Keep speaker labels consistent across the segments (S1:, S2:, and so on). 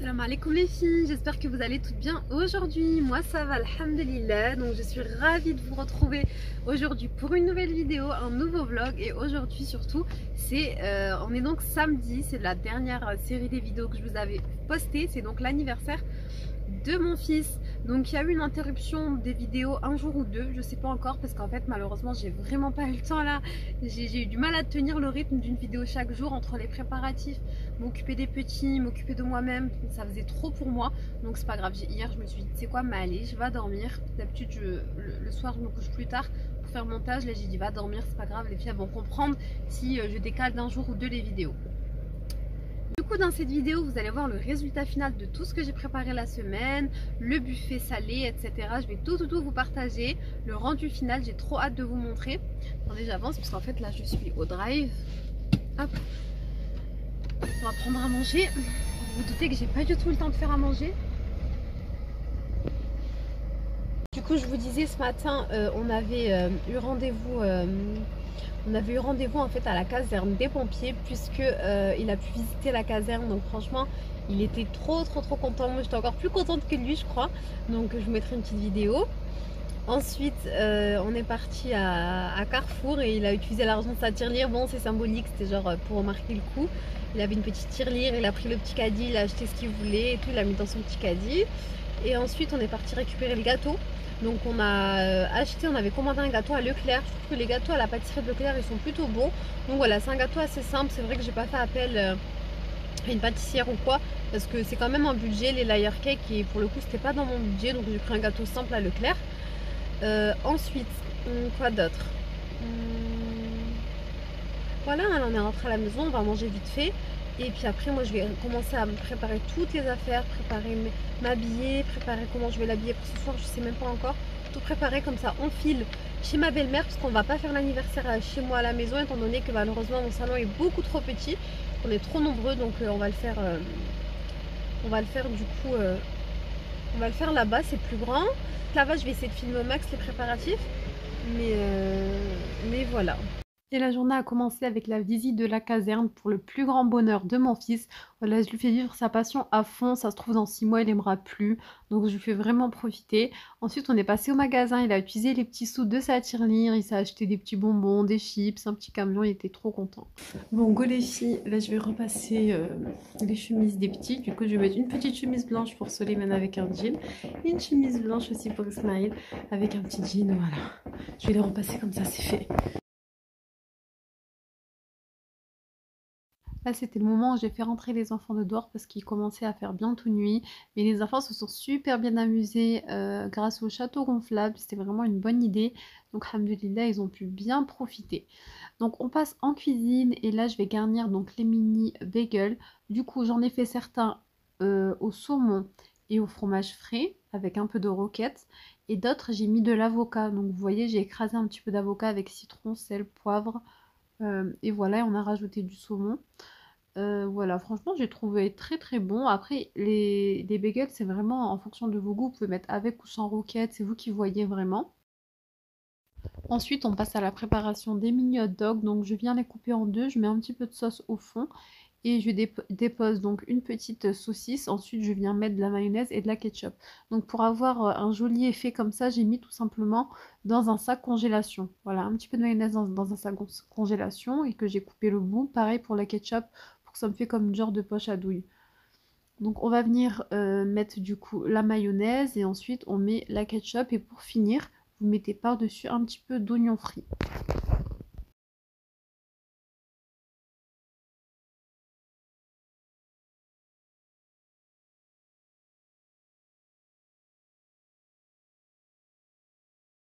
S1: Salam alaikum les filles, j'espère que vous allez toutes bien aujourd'hui. Moi ça va, alhamdulillah. Donc je suis ravie de vous retrouver aujourd'hui pour une nouvelle vidéo, un nouveau vlog. Et aujourd'hui surtout, on est donc samedi, c'est la dernière série des vidéos que je vous avais postées. C'est donc l'anniversaire de mon fils. Donc il y a eu une interruption des vidéos un jour ou deux, je sais pas encore, parce qu'en fait malheureusement j'ai vraiment pas eu le temps là. J'ai eu du mal à tenir le rythme d'une vidéo chaque jour entre les préparatifs, m'occuper des petits, m'occuper de moi-même, ça faisait trop pour moi. Donc c'est pas grave, hier je me suis dit c'est quoi, mais allez je vais dormir. D'habitude le soir je me couche plus tard pour faire le montage, là j'ai dit va dormir, c'est pas grave, les filles vont comprendre si je décale d'un jour ou deux les vidéos. Du coup dans cette vidéo vous allez voir le résultat final de tout ce que j'ai préparé la semaine, le buffet salé, etc. Je vais tout vous partager, le rendu final, j'ai trop hâte de vous montrer. Attendez j'avance parce qu'en fait là je suis au drive. Hop, on va prendre à manger. Vous vous doutez que j'ai pas du tout le temps de faire à manger. Du coup je vous disais ce matin on avait eu rendez-vous en fait à la caserne des pompiers, puisque il a pu visiter la caserne. Donc franchement il était trop content. Moi j'étais encore plus contente que lui je crois. Donc je vous mettrai une petite vidéo. Ensuite on est parti à Carrefour et il a utilisé l'argent de sa tirelire. Bon c'est symbolique, c'était genre pour remarquer le coup. Il avait une petite tirelire, il a pris le petit caddie, il a acheté ce qu'il voulait et tout, il l'a mis dans son petit caddie. Et ensuite on est parti récupérer le gâteau. Donc on a acheté, on avait commandé un gâteau à Leclerc. Je trouve que les gâteaux à la pâtisserie de Leclerc ils sont plutôt bons. Donc voilà, c'est un gâteau assez simple. C'est vrai que j'ai pas fait appel à une pâtissière ou quoi, parce que c'est quand même un budget, les layer cake, et pour le coup c'était pas dans mon budget. Donc j'ai pris un gâteau simple à Leclerc. Ensuite, quoi d'autre? Voilà, là, on est rentré à la maison, on va manger vite fait. Et puis après moi je vais commencer à me préparer toutes les affaires, préparer m'habiller, préparer comment je vais l'habiller pour ce soir, je sais même pas encore. Tout préparer, comme ça on file chez ma belle-mère, parce qu'on va pas faire l'anniversaire chez moi à la maison, étant donné que malheureusement mon salon est beaucoup trop petit, on est trop nombreux. Donc on va le faire du coup on va le faire là-bas, c'est plus grand. Là-bas je vais essayer de filmer au max les préparatifs, mais voilà. Et la journée a commencé avec la visite de la caserne pour le plus grand bonheur de mon fils. Voilà, je lui fais vivre sa passion à fond. Ça se trouve dans 6 mois il aimera plus, donc je lui fais vraiment profiter. Ensuite on est passé au magasin, il a utilisé les petits sous de sa tirelire, il s'est acheté des petits bonbons, des chips, un petit camion, il était trop content. Bon go les filles, là je vais repasser les chemises des petits. Du coup je vais mettre une petite chemise blanche pour Soleiman avec un jean, et une chemise blanche aussi pour Ismaël avec un petit jean. Voilà, je vais les repasser comme ça, c'est fait. Là, c'était le moment où j'ai fait rentrer les enfants de dehors parce qu'il commençait à faire bientôt nuit. Mais les enfants se sont super bien amusés grâce au château gonflable. C'était vraiment une bonne idée. Donc, alhamdoulilah, ils ont pu bien profiter. Donc, on passe en cuisine et là, je vais garnir donc les mini bagels. Du coup, j'en ai fait certains au saumon et au fromage frais avec un peu de roquette. Et d'autres, j'ai mis de l'avocat. Donc, vous voyez, j'ai écrasé un petit peu d'avocat avec citron, sel, poivre. Et voilà, on a rajouté du saumon. Voilà, franchement, j'ai trouvé très bon. Après, les bagels, c'est vraiment en fonction de vos goûts. Vous pouvez mettre avec ou sans roquette, c'est vous qui voyez vraiment. Ensuite, on passe à la préparation des mini hot dogs. Donc, je viens les couper en deux. Je mets un petit peu de sauce au fond. Et je dépose donc une petite saucisse. Ensuite, je viens mettre de la mayonnaise et de la ketchup. Donc, pour avoir un joli effet comme ça, j'ai mis tout simplement dans un sac congélation. Voilà, un petit peu de mayonnaise dans un sac congélation et que j'ai coupé le bout. Pareil pour la ketchup, pour que ça me fait comme une genre de poche à douille. Donc, on va venir mettre du coup la mayonnaise et ensuite on met la ketchup. Et pour finir, vous mettez par-dessus un petit peu d'oignon frit.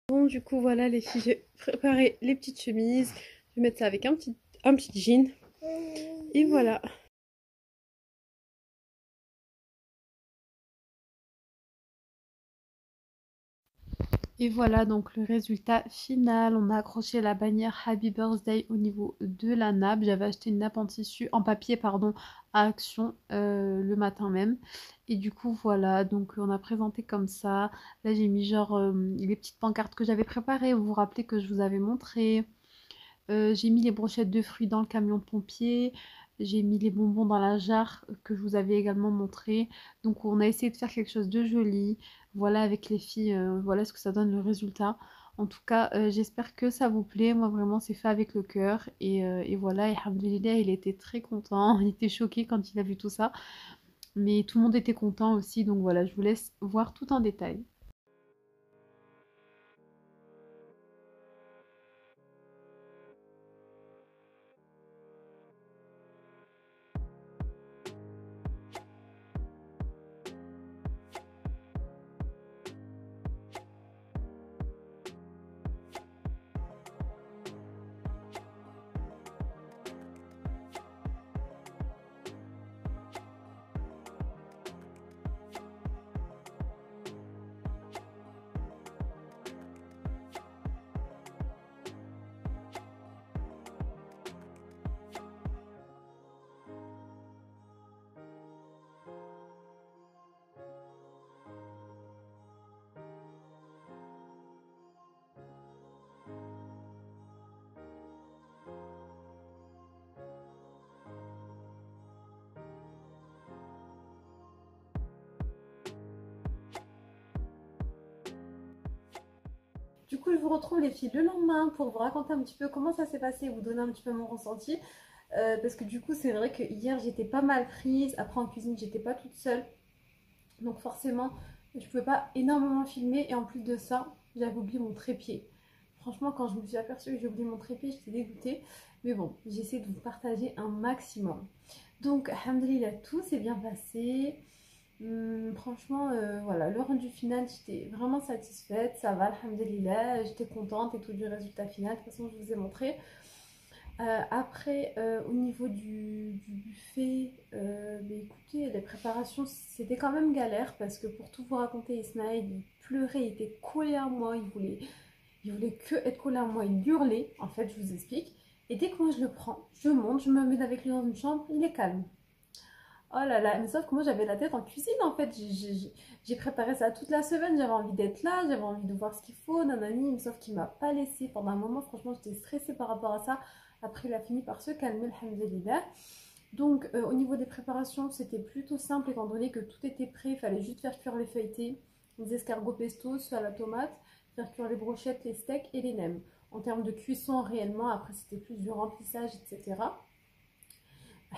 S1: Bon, du coup, voilà les filles, j'ai préparé les petites chemises. Je vais mettre ça avec un petit jean. Et voilà. Et voilà donc le résultat final. On a accroché la bannière Happy Birthday au niveau de la nappe. J'avais acheté une nappe en tissu, en papier pardon, à Action le matin même. Et du coup voilà, donc on a présenté comme ça. Là j'ai mis genre les petites pancartes que j'avais préparées. Vous vous rappelez que je vous avais montré. J'ai mis les brochettes de fruits dans le camion pompier. J'ai mis les bonbons dans la jarre que je vous avais également montré. Donc on a essayé de faire quelque chose de joli. Voilà, avec les filles, voilà ce que ça donne le résultat. En tout cas, j'espère que ça vous plaît. Moi, vraiment, c'est fait avec le cœur. Et voilà, et alhamdoulilah, il était très content. Il était choqué quand il a vu tout ça. Mais tout le monde était content aussi. Donc voilà, je vous laisse voir tout en détail. Du coup, je vous retrouve les filles le lendemain pour vous raconter un petit peu comment ça s'est passé, vous donner un petit peu mon ressenti. Parce que du coup, c'est vrai que hier, j'étais pas mal prise. Après, en cuisine, j'étais pas toute seule. Donc forcément, je pouvais pas énormément filmer. Et en plus de ça, j'avais oublié mon trépied. Franchement, quand je me suis aperçue que j'ai oublié mon trépied, j'étais dégoûtée. Mais bon, j'essaie de vous partager un maximum. Donc, alhamdoulilah, tout s'est bien passé. Franchement, voilà, le rendu final, j'étais vraiment satisfaite. Ça va, alhamdoulilah, j'étais contente et tout du résultat final. De toute façon, je vous ai montré. Après, au niveau du buffet, mais écoutez, les préparations, c'était quand même galère parce que pour tout vous raconter, Ismaël, il pleurait, il était collé à moi, il voulait que être collé à moi, il hurlait, en fait, je vous explique. Et dès que moi je le prends, je monte, je me mets avec lui dans une chambre, il est calme. Oh là là, mais sauf que moi j'avais la tête en cuisine en fait, j'ai préparé ça toute la semaine, j'avais envie d'être là, j'avais envie de voir ce qu'il faut, nanani, mais sauf qu'il m'a pas laissé pendant un moment, franchement j'étais stressée par rapport à ça. Après il a fini par se calmer, alhamdoulilah. Donc au niveau des préparations c'était plutôt simple étant donné que tout était prêt, il fallait juste faire cuire les feuilletés, les escargots pesto, à la tomate, faire cuire les brochettes, les steaks et les nems. En termes de cuisson réellement, après c'était plus du remplissage, etc.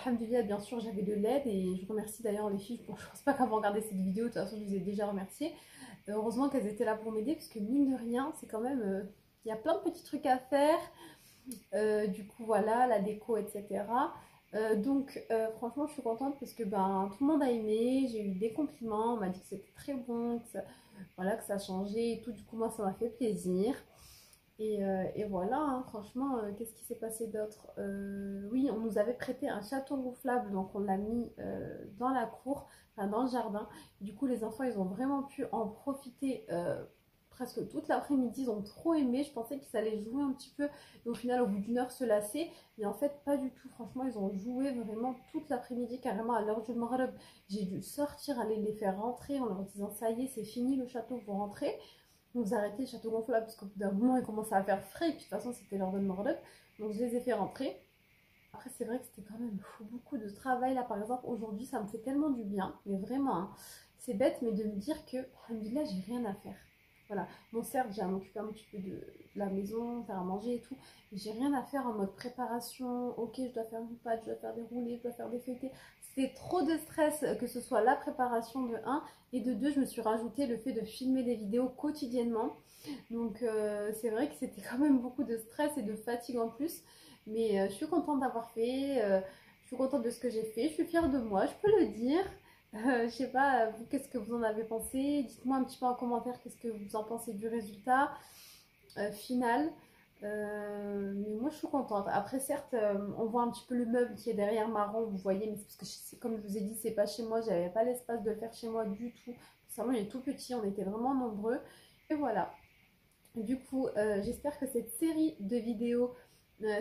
S1: Alhamdulillah, bien sûr, j'avais de l'aide et je remercie d'ailleurs les filles. Bon, je pense pas qu'elles vont regarder cette vidéo, de toute façon, je vous ai déjà remercié. Heureusement qu'elles étaient là pour m'aider, parce que mine de rien, c'est quand même. Il y a plein de petits trucs à faire. Du coup, voilà, la déco, etc. Franchement, je suis contente parce que ben, tout le monde a aimé. J'ai eu des compliments, on m'a dit que c'était très bon, voilà, que ça a changé et tout. Du coup, moi, ça m'a fait plaisir. Et voilà, hein, franchement, qu'est-ce qui s'est passé d'autre? Oui, on nous avait prêté un château gonflable, donc on l'a mis dans la cour, enfin dans le jardin. Du coup, les enfants, ils ont vraiment pu en profiter presque toute l'après-midi. Ils ont trop aimé. Je pensais qu'ils allaient jouer un petit peu, et au final, au bout d'une heure, se lasser. Mais en fait, pas du tout. Franchement, ils ont joué vraiment toute l'après-midi, carrément à l'heure du Maghreb. J'ai dû sortir, aller les faire rentrer en leur disant, ça y est, c'est fini le château, vous rentrez. Vous arrêtez le château gonflable parce qu'au bout d'un moment il commençait à faire frais et puis de toute façon c'était l'heure de Mordor. Donc je les ai fait rentrer. Après c'est vrai que c'était quand même beaucoup de travail là par exemple aujourd'hui ça me fait tellement du bien. Mais vraiment hein, c'est bête mais de me dire que alhamdoulilah j'ai rien à faire. Voilà, bon certes j'ai à m'occuper un petit peu de la maison, faire à manger et tout. Mais j'ai rien à faire en mode préparation. Ok je dois faire une pâte, je dois faire des roulés, je dois faire des feuilletés. C'est trop de stress que ce soit la préparation de un et de deux, je me suis rajouté le fait de filmer des vidéos quotidiennement. Donc c'est vrai que c'était quand même beaucoup de stress et de fatigue en plus. Mais je suis contente d'avoir fait. Je suis contente de ce que j'ai fait. Je suis fière de moi, je peux le dire. Je sais pas, vous, qu'est-ce que vous en avez pensé? Dites-moi un petit peu en commentaire qu'est-ce que vous en pensez du résultat final. Mais moi je suis contente. Après certes, on voit un petit peu le meuble qui est derrière marron, vous voyez, mais c'est parce que comme je vous ai dit, c'est pas chez moi, j'avais pas l'espace de le faire chez moi du tout. Sincèrement, il est tout petit, on était vraiment nombreux. Et voilà. Du coup, j'espère que cette série de vidéos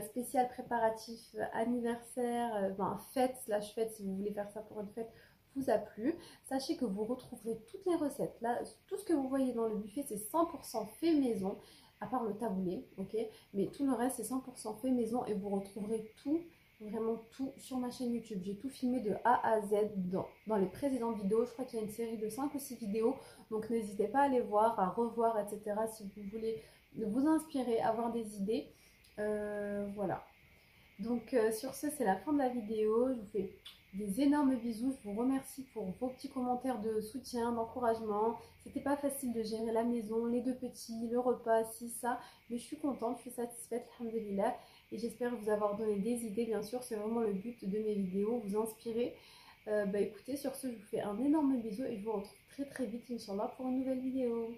S1: spéciales préparatifs, anniversaire, fête slash fête, si vous voulez faire ça pour une fête, vous a plu. Sachez que vous retrouverez toutes les recettes. Là, tout ce que vous voyez dans le buffet, c'est 100% fait maison, à part le taboulé, ok? Mais tout le reste, c'est 100% fait maison et vous retrouverez tout vraiment tout sur ma chaîne YouTube. J'ai tout filmé de A à Z dans les précédentes vidéos. Je crois qu'il y a une série de 5 ou 6 vidéos. Donc n'hésitez pas à les voir, à revoir, etc. si vous voulez vous inspirer, avoir des idées. Voilà. Donc sur ce, c'est la fin de la vidéo. Je vous fais des énormes bisous. Je vous remercie pour vos petits commentaires de soutien, d'encouragement. C'était pas facile de gérer la maison, les deux petits, le repas, ci, ça. Mais je suis contente, je suis satisfaite, alhamdoulilah. Et j'espère vous avoir donné des idées, bien sûr. C'est vraiment le but de mes vidéos, vous inspirer. Écoutez, sur ce, je vous fais un énorme bisou et je vous retrouve très très vite, Inch'Allah, pour une nouvelle vidéo.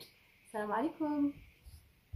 S1: Salam alaikum.